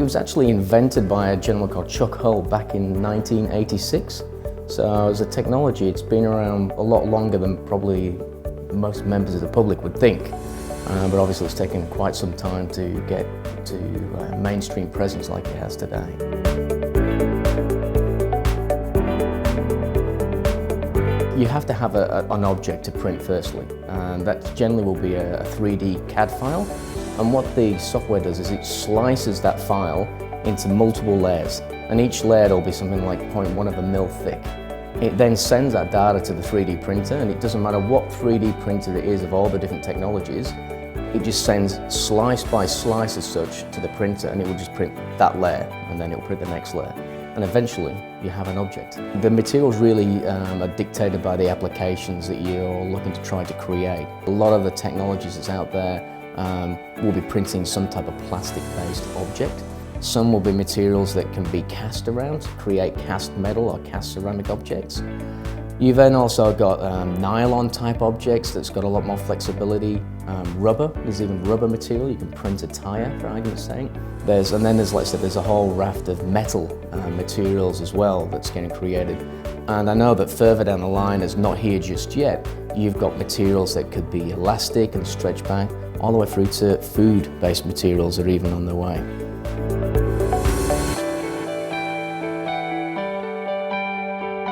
was actually invented by a gentleman called Chuck Hull back in 1986. So as a technology, it's been around a lot longer than probably most members of the public would think. But obviously it's taken quite some time to get to mainstream presence like it has today. You have to have an object to print firstly, and that generally will be a 3D CAD file. And what the software does is it slices that file into multiple layers, and each layer will be something like 0.1 of a mil thick. It then sends that data to the 3D printer, and it doesn't matter what 3D printer it is of all the different technologies, it just sends slice by slice as such to the printer, and it will just print that layer, and then it will print the next layer. And eventually you have an object. The materials really are dictated by the applications that you're looking to try to create. A lot of the technologies that's out there will be printing some type of plastic-based object. Some will be materials that can be cast around to create cast metal or cast ceramic objects. You've then also got nylon type objects that's got a lot more flexibility. Rubber, there's even rubber material, you can print a tyre, for argument's sake. And then there's, like I said, there's a whole raft of metal materials as well that's getting created. And I know that further down the line, it's not here just yet, you've got materials that could be elastic and stretch back, all the way through to food-based materials that are even on their way.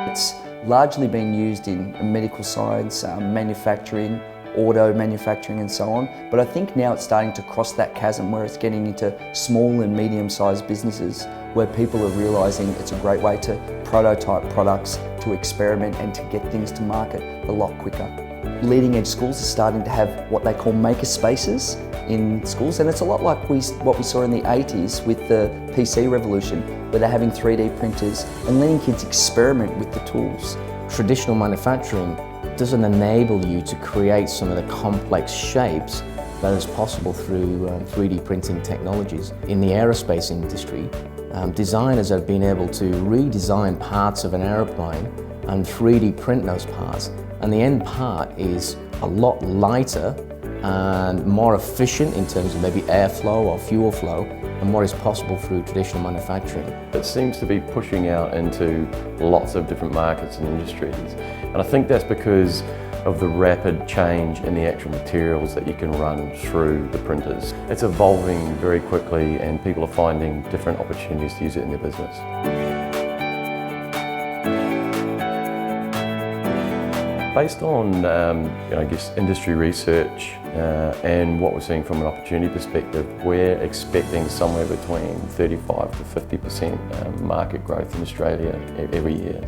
It's largely been used in medical science, manufacturing, auto manufacturing and so on, but I think now it's starting to cross that chasm where it's getting into small and medium-sized businesses where people are realising it's a great way to prototype products, to experiment and to get things to market a lot quicker. Leading edge schools are starting to have what they call maker spaces in schools, and it's a lot like what we saw in the 80s with the PC revolution, where they're having 3D printers and letting kids experiment with the tools. Traditional manufacturing doesn't enable you to create some of the complex shapes that is possible through 3D printing technologies. In the aerospace industry, designers have been able to redesign parts of an aeroplane and 3D print those parts, and the end part is a lot lighter and more efficient in terms of maybe airflow or fuel flow than what is possible through traditional manufacturing. It seems to be pushing out into lots of different markets and industries, and I think that's because of the rapid change in the actual materials that you can run through the printers. It's evolving very quickly and people are finding different opportunities to use it in their business. Based on, I guess, industry research and what we're seeing from an opportunity perspective, we're expecting somewhere between 35 to 50% market growth in Australia every year.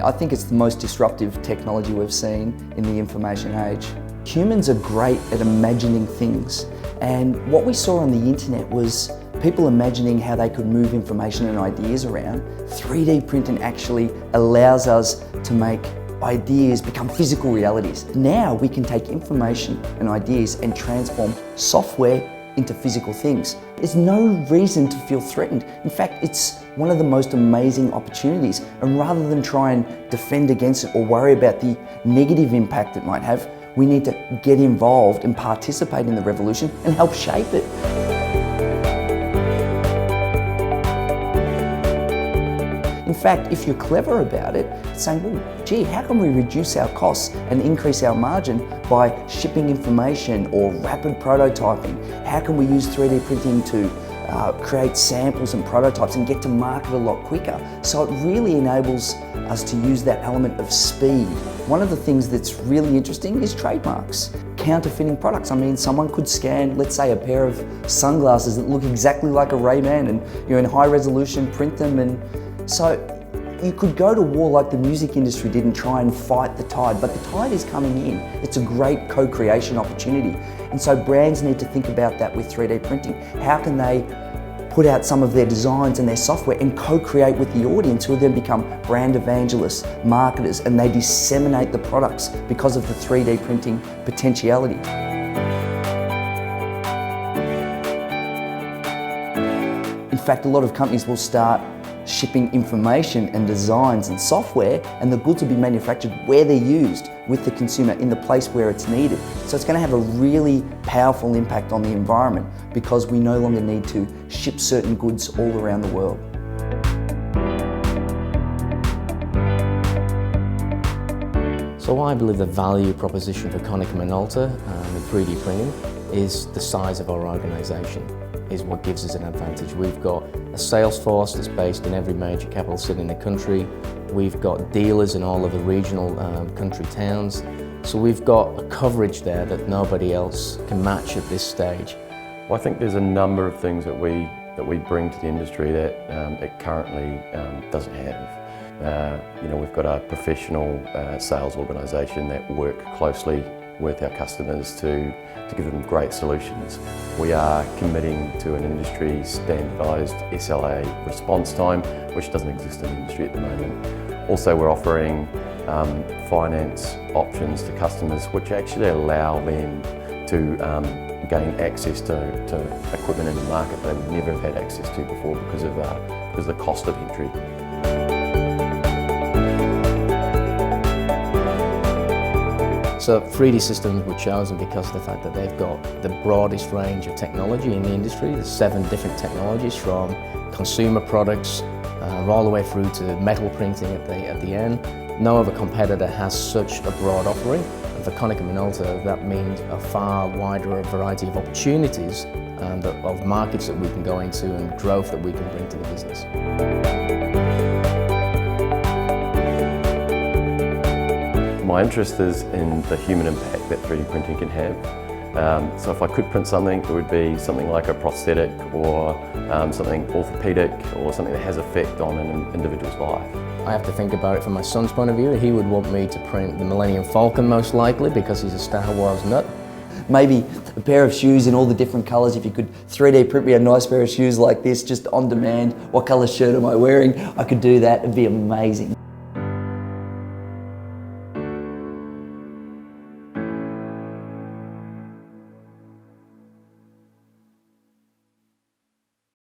I think it's the most disruptive technology we've seen in the information age. Humans are great at imagining things, and what we saw on the internet was people imagining how they could move information and ideas around. 3D printing actually allows us to make ideas become physical realities. Now we can take information and ideas and transform software into physical things. There's no reason to feel threatened. In fact, it's one of the most amazing opportunities, and rather than try and defend against it or worry about the negative impact it might have, we need to get involved and participate in the revolution and help shape it. In fact, if you're clever about it, it's saying, well, gee, how can we reduce our costs and increase our margin by shipping information or rapid prototyping? How can we use 3D printing to create samples and prototypes and get to market a lot quicker? So it really enables us to use that element of speed. One of the things that's really interesting is trademarks. Counterfeiting products. I mean, someone could scan, let's say, a pair of sunglasses that look exactly like a Ray-Ban and in high resolution, print them, and so you could go to war like the music industry did and try and fight the tide, but the tide is coming in. It's a great co-creation opportunity. And so brands need to think about that with 3D printing. How can they put out some of their designs and their software and co-create with the audience, who then become brand evangelists, marketers, and they disseminate the products because of the 3D printing potentiality. In fact, a lot of companies will start shipping information and designs and software, and the goods will be manufactured where they're used with the consumer in the place where it's needed. So it's going to have a really powerful impact on the environment because we no longer need to ship certain goods all around the world. So I believe the value proposition for Konica Minolta in 3D printing is the size of our organisation, is what gives us an advantage. We've got a sales force that's based in every major capital city in the country. We've got dealers in all of the regional country towns. So we've got a coverage there that nobody else can match at this stage. Well, I think there's a number of things that we bring to the industry that it currently doesn't have. We've got a professional sales organisation that work closely with our customers to give them great solutions. We are committing to an industry standardised SLA response time, which doesn't exist in the industry at the moment. Also, we're offering finance options to customers which actually allow them to gain access to equipment in the market they would never have had access to before because of the cost of entry. So 3D Systems were chosen because of the fact that they've got the broadest range of technology in the industry. There's 7 different technologies from consumer products all the way through to metal printing at the end. No other competitor has such a broad offering. And for Konica Minolta, that means a far wider variety of opportunities and of markets that we can go into and growth that we can bring to the business. My interest is in the human impact that 3D printing can have. So if I could print something, it would be something like a prosthetic or something orthopedic or something that has effect on an individual's life. I have to think about it from my son's point of view. He would want me to print the Millennium Falcon most likely because he's a Star Wars nut. Maybe a pair of shoes in all the different colours. If you could 3D print me a nice pair of shoes like this, just on demand, what colour shirt am I wearing? I could do that, it'd be amazing.